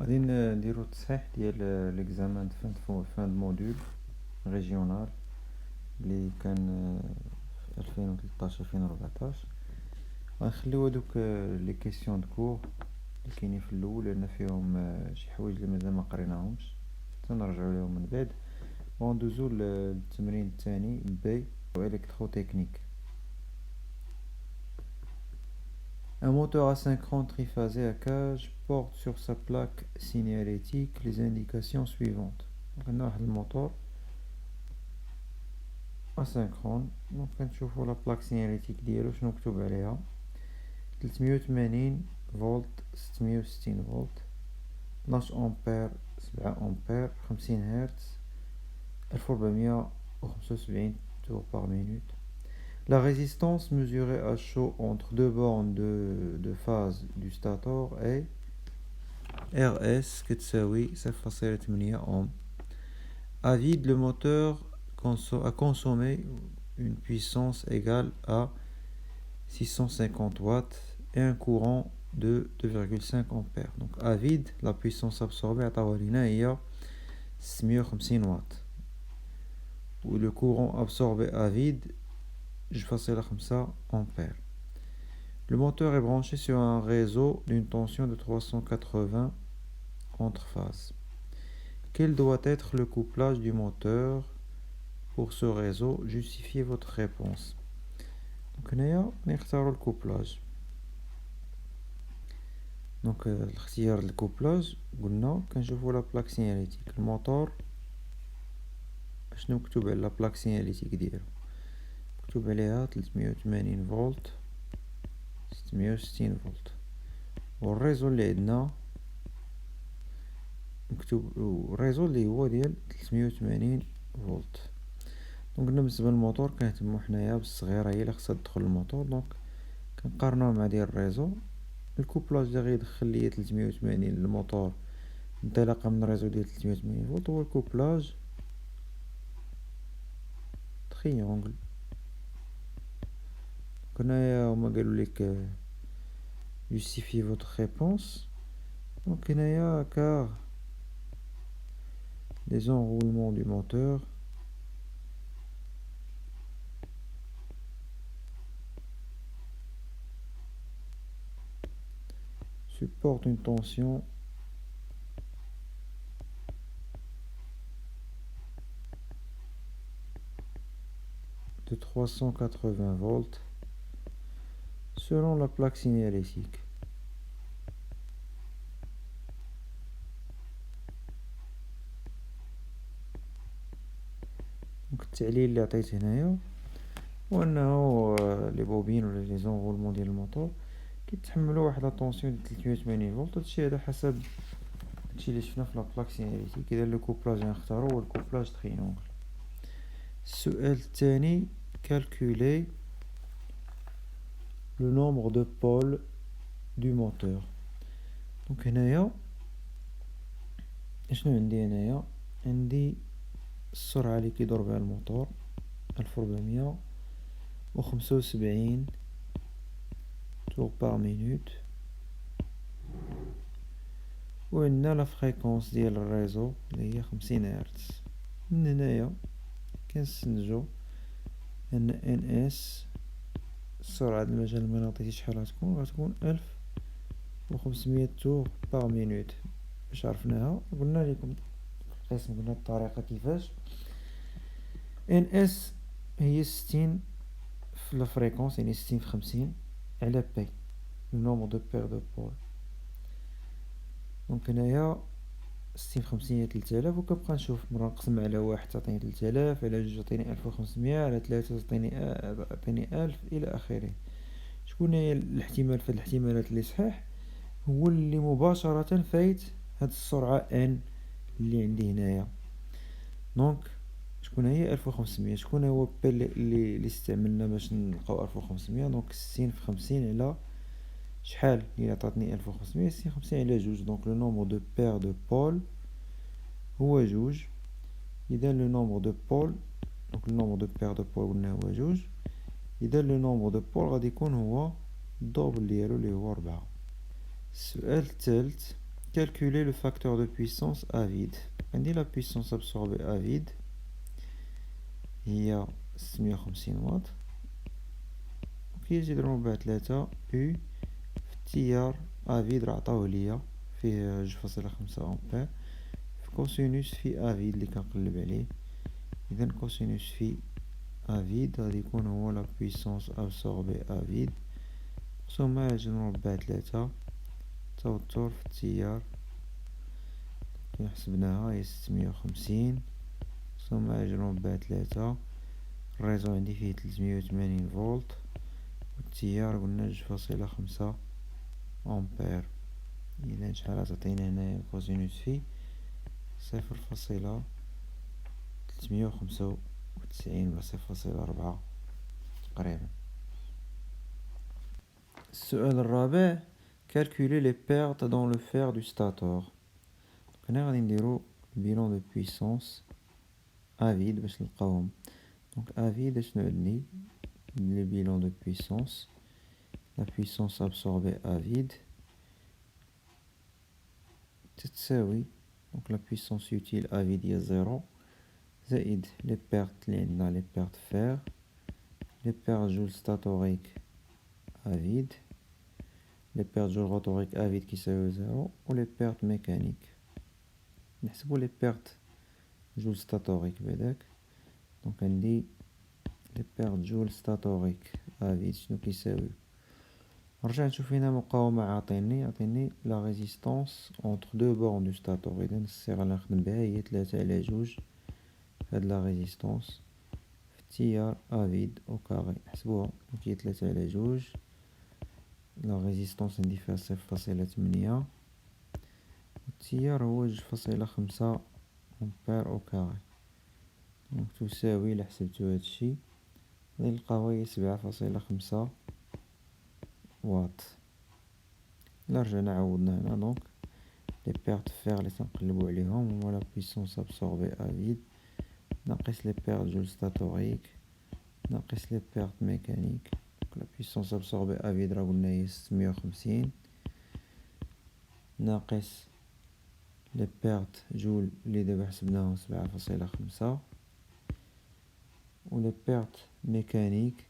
غادي نديرو التصحيح ديال ليكزامان فان دو موديول ريجيونال اللي كان في 2013 2014. غنخليو هادوك لي كيسيون دو كور اللي كاينين في الاول لان فيهم شي حوايج اللي مازال ما قريناهمش تنرجعوا لهم من بعد. وندوزو للتمرين الثاني بي électrotechnique. Un moteur asynchrone triphasé à cage porte sur sa plaque signalétique les indications suivantes. Donc on a un moteur asynchrone. Donc كنشوفوا la plaque signalétique ديالو شنو مكتوب عليها 380 فولت 660 فولت 12 امبير 7 امبير 50 هرتز 1475 tours par minute. La résistance mesurée à chaud entre deux bornes de phase du stator est RS كتساوي 0.8 ohm. À vide, le moteur a consommé une puissance égale à 650 watts et un courant de 2,5 ampères. Donc à vide, la puissance absorbée est 650 watts. Ou le courant absorbé à vide, je fasse la 5 ampères. Le moteur est branché sur un réseau d'une tension de 380 entre phases. Quel doit être le couplage du moteur pour ce réseau? Justifiez votre réponse. Donc, on va le couplage. Donc, le couplage, quand je vois la plaque signalétique, le moteur, je vais la plaque signalétique. Je vais 380 volts, 660 volts. Le réseau اللي هو ديال 380 فولت. دونك بالنسبه للموتور كنهتمو حنايا بالصغيره هي اللي خصها تدخل الموتور. دونك كنقارنوها مع ديال الريزو. الكوبلاج اللي غيدخل ليا 380 للموتور انطلاقا من الريزو ديال 380 فولت هو الكوبلاج تريونغل. هنايا هما قالوا لك justifiez votre réponse. دونك هنايا car les enroulements du moteur supportent une tension de 380 volts selon la plaque signalétique. التعليل اللي عطيت هنايا هو انه لي بوبين ولا لي زونغولمون ديال الموتور كيتحملوا واحد لا طونسيون ديال 380 فولت. هادشي هذا حسب هادشي اللي شفنا في لا بلاك سيناليتيك. اذا لو كوبلاج غنختارو هو الكوبلاج تريونغل. السؤال الثاني calculer le nombre de pôles du moteur. دونك هنايا شنو عندي؟ هنايا عندي السرعة اللي كيدور بها الموتور 1475 tours par minute. وعندنا لا فريكونس ديال الريزو اللي هي 50 هرتز. من هنايا كنستنتجو ان ان اس السرعة د المجال المغناطيسي شحال غتكون 1500 tours par minute. باش عرفناها قلنا لكم القسم، قلنا الطريقة كيفاش. ان اس هي 60 في الفريكونس، يعني 60 في 50 على بي لو نومبر دو بير دو بول. دونك هنايا 60 في 50 هي 3000، وكنبقى نشوف مرة نقسم على واحد تعطيني 3000، على جوج تعطيني 1500، على 3 تعطيني 1000 إلى آخره. شكون هي الاحتمال؟ في الاحتمالات اللي صحيح هو اللي مباشرة فايت هاد السرعة ان اللي عندي هنايا. دونك شكون هي 1500؟ شكون هو بي اللي استعملنا باش نلقاو 1500؟ دونك 60 في 50 على شحال اللي عطاتني 1500؟ 60 في 50 على جوج. دونك لو نومبر دو بير دو بول هو جوج. إذا لو نومبر دو بول، دونك لو نومبر دو بير دو بول قلنا هو جوج. إذا لو نومبر دو بول غادي يكون هو الدوبل ديالو اللي هو 4. السؤال الثالث calculer le facteur de puissance à vide. On dit la puissance absorbée à vide هي 650 واط وكيجي ضربو بها 3 U في التيار à vide راه عطاوه ليا فيه 2.5 أمبير في كوسينوس في à vide اللي كنقلب عليه. إذا كوسينوس في à vide غادي يكون هو la puissance absorbée à vide ثم نجي نضرب بها 3 توتر في التيار كي حسبناها هي 650 ثم نجي نضرب بها 3. الريزو عندي فيه 380 فولت والتيار قلنا 2.5 أمبير. إذا شحال غتعطينا هنايا كوزينوس في 0.395 ولا 0.4 تقريبا. السؤال الرابع calculer les pertes dans le fer du stator. هنا غادي نديرو bilan de puissance à vide باش نلقاوهم. Donc à vide شنو عندي le bilan de puissance, la puissance absorbée à vide تتساوي donc la puissance utile à vide هي 0 زائد les pertes اللي عندنا les pertes fer, les pertes joule statoriques à vide, les pertes joule rotoriques à vide كيساويو 0 و les pertes mécaniques. نحسبو les pertes joule statoriques بعداك. donc عندي les pertes joule statoriques à vide شنو كيساويو. نرجع نشوف هنا مقاومة عطيني la résistance entre deux bornes du stator. إذا الصيغة اللي نخدم بها هي 3/2 هاد la résistance في التيار à vide au carré نحسبوها هي 3/2. la résistance عندي فيها 0.8 والتيار هو 2.5 أمبير au carré. donc تساوي إلا حسبتو هادشي غادي نلقاو هي 7.5 واط. إلا رجعنا عوضنا هنا دونك لي بيرت فيغ لي تنقلبو عليهم هما لا بويسونس ابسوربي ا فيد ناقص لي بيرت جول ستاتوريك ناقص لي بيرت ميكانيك. لا بويسونس ابسوربي ا فيد راه قلنا هي 650 ناقص لي بيرت جول اللي دابا حسبناهم 7.5 و لي بيرت ميكانيك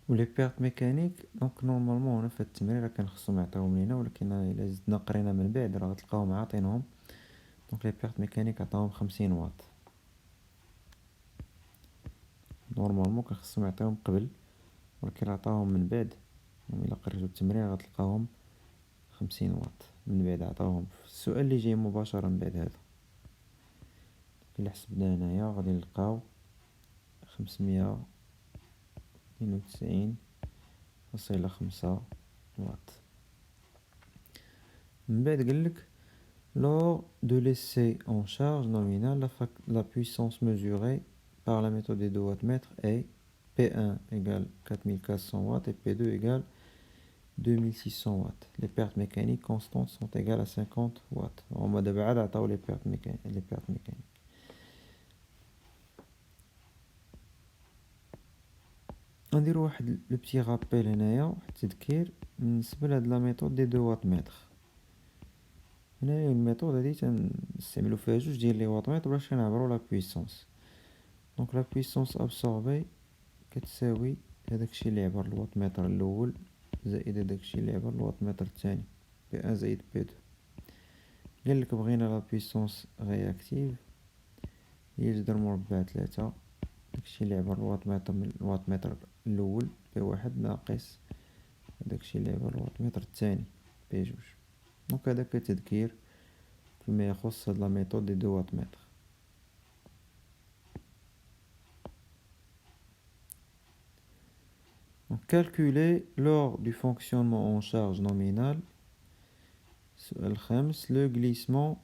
ولي بيرت ميكانيك دونك نورمالمون هنا في التمرين راه كان خصهم يعطيوهم لينا ولكن الا زدنا قرينا من بعد راه غتلقاوهم عاطينهم. دونك لي بيرت ميكانيك عطاوهم 50 واط نورمالمون كان خصهم يعطيوهم قبل ولكن عطاوهم من بعد. الا قريتو التمرين غتلقاوهم 50 واط من بعد عطاوهم في السؤال اللي جاي مباشرة من بعد هذا. الا حسبنا هنايا غادي نلقاو 592.5 واط. من بعد قالك lors de l'essai en charge nominale la puissance mesurée par la méthode des 2 wattmètres est P1 égale 4400 watts et P2 égale 2600 watts. Les pertes mécaniques constantes sont égales à 50 watts. On m'a d'abord عطاو les pertes mécaniques. نديرو واحد لو بتي رابيل هنايا واحد التذكير بالنسبه لهاد لا ميثود دي 2 واتمتر. هنايا الميثود هادي تنستعملو فيها جوج ديال لي واتمتر باش كنعبرو لا بويسونس. دونك لا بويسونس ابسوربي كتساوي هداكشي اللي عبر الواتمتر الاول زائد هداكشي اللي عبر الواتمتر الثاني P1 زائد P2. قالك بغينا لا بويسونس رياكتيف هي جذر مربع 3 داكشي اللي عبر الواتمتر من الواتمتر الاول P1 ناقص داكشي اللي عبر الواتمتر الثاني P2. دونك هذا كتذكير فيما يخص هاد لا ميثود دي 2 واتمتر. calculer lors du fonctionnement en charge nominale السؤال الخامس le glissement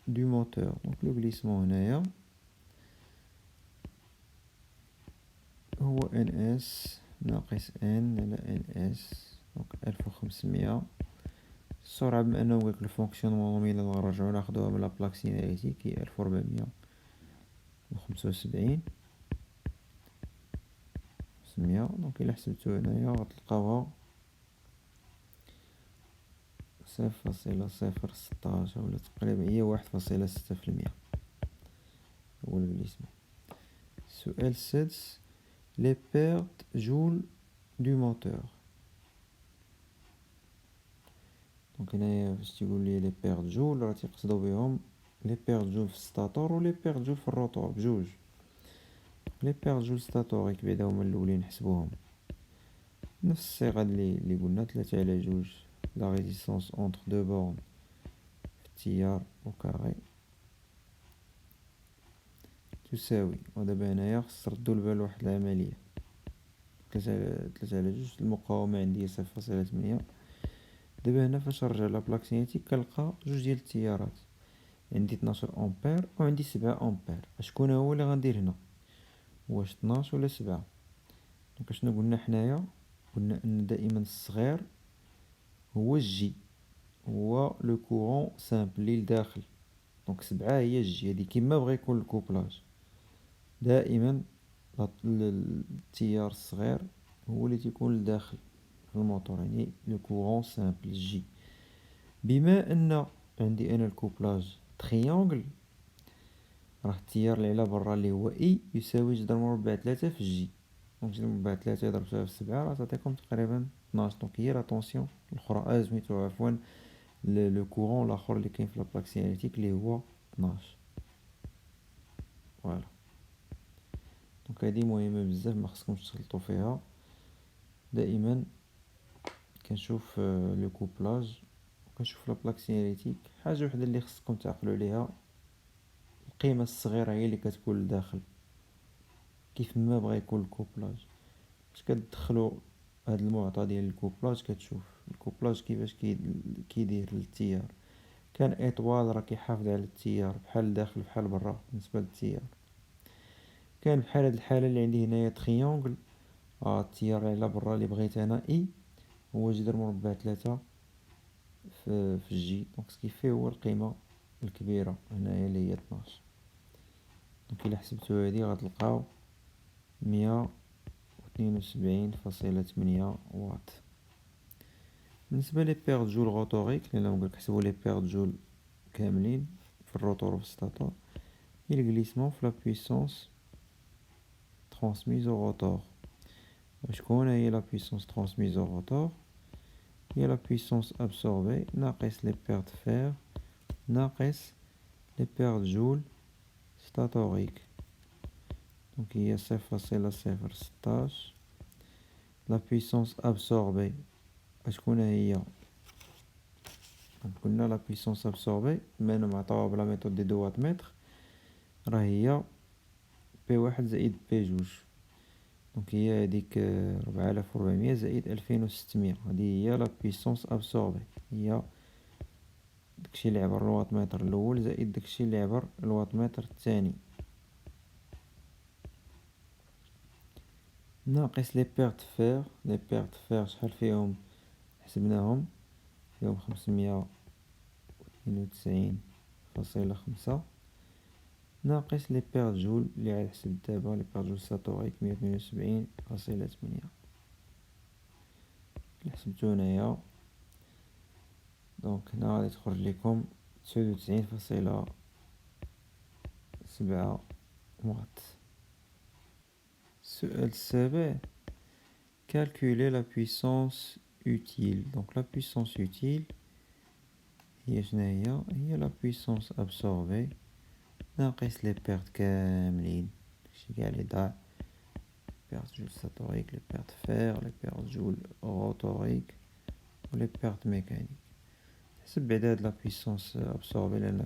du moteur. donc le glissement هنايا هو NS ناقص N على NS donc 1500. السرعة بما انه قالك الفونكسيونمون نومينال نرجعو ناخدوها من لابلاك سيناليتيك هي 1475 500. دونك الا حسبتو هنايا غتلقاوها 0,016 ولا تقريبا هي 1,6%. هو الجليسمون. السؤال السادس لي بيرت جول دو موتور. دونك هنايا فاش تيقول لي لي بيرت جول راه تيقصدو بهم لي بيرت جول في الستاتور و لي بيرت جول في الروتور بجوج. لي بيرت جول ستاتوريك بعدا هما الاولين نحسبوهم نفس الصيغه اللي قلنا 3/2 لا ريزيستانس اونتر دو بورن في التيار او كاري تساوي. ودابا هنايا خص ردو البال واحد العمليه 3/2 المقاومه عندي هي 0.8. دابا هنا فاش نرجع لابلاك سينيتيك كنلقى جوج ديال التيارات عندي 12 امبير وعندي 7 امبير. شكون هو اللي غندير هنا واش 12 ولا 7؟ دونك شنو قلنا حنايا؟ قلنا ان دائما الصغير هو الجي هو لو كورون سامبل اللي لداخل. دونك 7 هي الجي هادي كيما بغا يكون الكوبلاج دائما التيار الصغير هو اللي تيكون لداخل في الموتور يعني لو كورون سامبل الجي. بما ان عندي انا الكوبلاج تريانغل راه التيار اللي على برا اللي هو اي يساوي جذر مربع 3 في جي. دونك جذر مربع 3 ضربتها في 7 راه تعطيكم تقريبا 12. دونك هي لا طونسيون الاخرى سميتو عفوا لو كورون الاخر اللي كاين في لابلاك سينيتيك اللي هو 12. فوالا دونك هادي مهمه بزاف ما خصكمش تغلطوا فيها. دائما كنشوف لو كوبلاج كنشوف لابلاك سينيتيك حاجه وحده اللي خصكم تعقلوا عليها القيمه الصغيره هي اللي كتكون لداخل كيف ما بغى يكون الكوبلاج. باش كتدخلوا هاد المعطى ديال الكوبلاج كتشوف الكوبلاج كيفاش كيدير للتيار. كان اطوال راه كيحافظ على التيار بحال داخل بحال برا بالنسبه للتيار. كان بحال هاد الحاله اللي عندي هنايا تريونغل التيار على برا اللي بغيت انا اي هو جذر مربع 3 في الجي. دونك سكيفي هو القيمه الكبيره هنايا اللي هي 12. دونك الا حسبتو هادي غتلقاو 172.8 واط. بالنسبه لي بيرت جول روتوريك لأن نقولك حسبوا لي بيرت جول كاملين في الروتور وفي الستاتور هي الجليسمون في لا بويسونس ترانسميز او روتور. شكون هي لا بويسونس ترانسميز او روتور؟ هي لا بويسونس ابسوربي ناقص لي بيرت فير ناقص لي بيرت جول ستاتوريك. دونك هي 0,016. لا بويسونس ابسوربي شكون هي؟ قلنا لا بويسونس ابسوربي بما انهم عطاوها بلا ميثود دي دو وات متر راه هي بي واحد زائد بي جوج. دونك هي هاديك 4400 زائد 2600 هادي هي لا بويسونس ابسوربي هي داكشي اللي عبر الوات متر الاول زائد داكشي اللي عبر الوات متر الثاني ناقص لي بيرت فير. لي بيرت فير شحال فيهم حسبناهم فيهم 592.5 ناقص لي بيرت جول اللي عاد حسب دابا لي بيرت جول ستاتوريك 172.8. اللي حسبتو هنايا دونك هنا غادي تخرج لكم 99.7 واط. السؤال السابع calculer la puissance utile. Donc la puissance utile هي شناهي؟ هي la puissance absorbée ناقص لي بيرت كاملين داكشي كاع لي ضاع بيرت جول ستاتوريك لي بيرت فير لي بيرت جول روتوريك و لي بيرت ميكانيك. حسب بعدا هاد لا بويسونس ابسوربي لان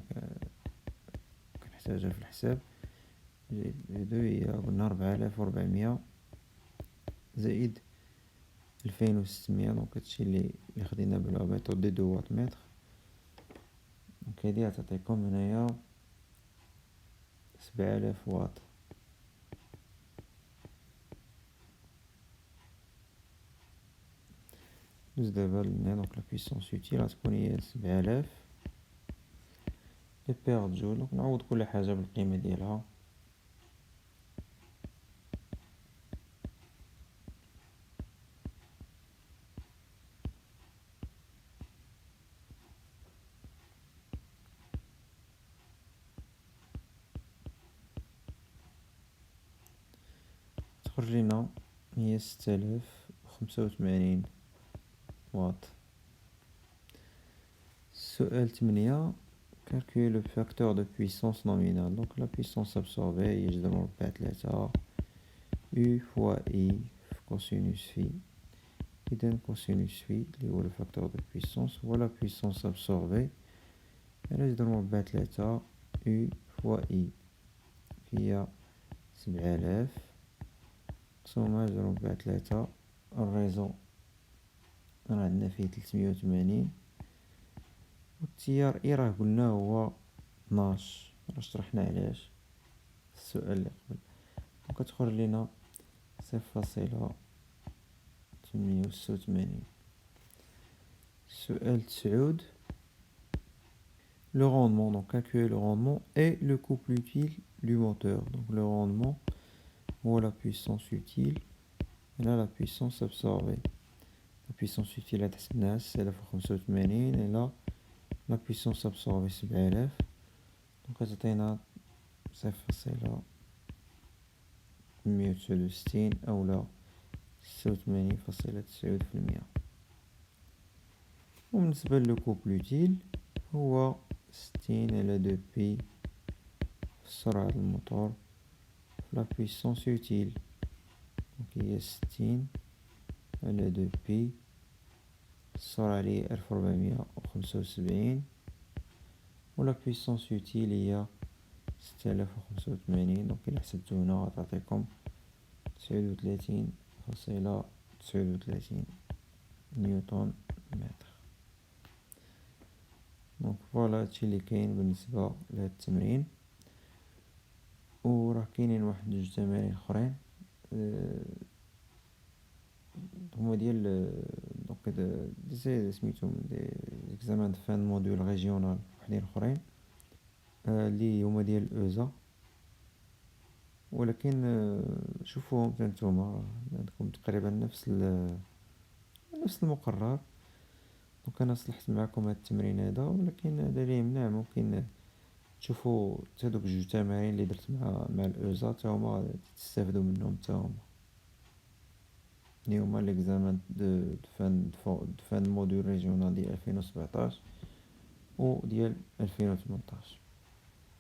كنحتاجها في الحساب. جي دو هي قلنا 4400 زائد 2600 دونك هادشي اللي خدينا بلا ميثود دي دو وات متر. دونك هادي غتعطيكم هنايا 7000 واط. ندوز دابا لهنا دونك لا بويسونس اوتيل غتكون هي 7000 لي بيرت جول. دونك نعوض كل حاجه بالقيمه ديالها. كتخرج لنا هي 6085 واط. السؤال 8 calculer le facteur de puissance nominale. Donc la puissance absorbée هي جذر مربع 3 U fois I cosinus phi. إذا cosinus phi اللي هو le facteur de puissance هو la puissance absorbée على جذر مربع 3 U fois I هي 7000 مقسومة جذر مربع 3. الريزو راه عندنا فيه 380 والتيار إي راه قلنا هو 12. راه شرحنا علاش في السؤال اللي قبل. وكتخرج لينا 0.886. السؤال 9 le rendement. Donc calculer le rendement et le couple utile du moteur. Donc le rendement ou la puissance utile et là la puissance absorbée. La puissance utile à تحسبناها 6085 et là la puissance absorbée 7000. Donc كتعطينا 0.169 أو لا 86.9%. وبالنسبة للكوبل يوتيل هو 60 على 2 بي في سرعة الموتور في لا بويسونس يوتيل. دونك هي 60 على 2 بي السرعة لي 1475 ولا بويسونس يوتيل هي 6085. دونك إلا حسبتو هنا غتعطيكم 39.39 نيوتن متر. دونك فوالا هادشي اللي كاين بالنسبة لهاد التمرين. وراه كاينين واحد جوج تمارين اخرين هما ديال دونك دي سميتهم دي زيكزامان دو فان موديول ريجيونال وحدين اخرين اللي هما ديال اوزا. ولكن شوفوهم حتى نتوما عندكم تقريبا نفس المقرر. دونك انا صلحت معكم هاد التمرين هذا، ولكن هذا لا يمنع ممكن تشوفوا هادوك جوج تمارين اللي درت مع الاوزا تا هما تستافدوا منهم تا هما اللي هما ليكزامان دو فان موديول ريجيونال ديال 2017 و ديال 2018.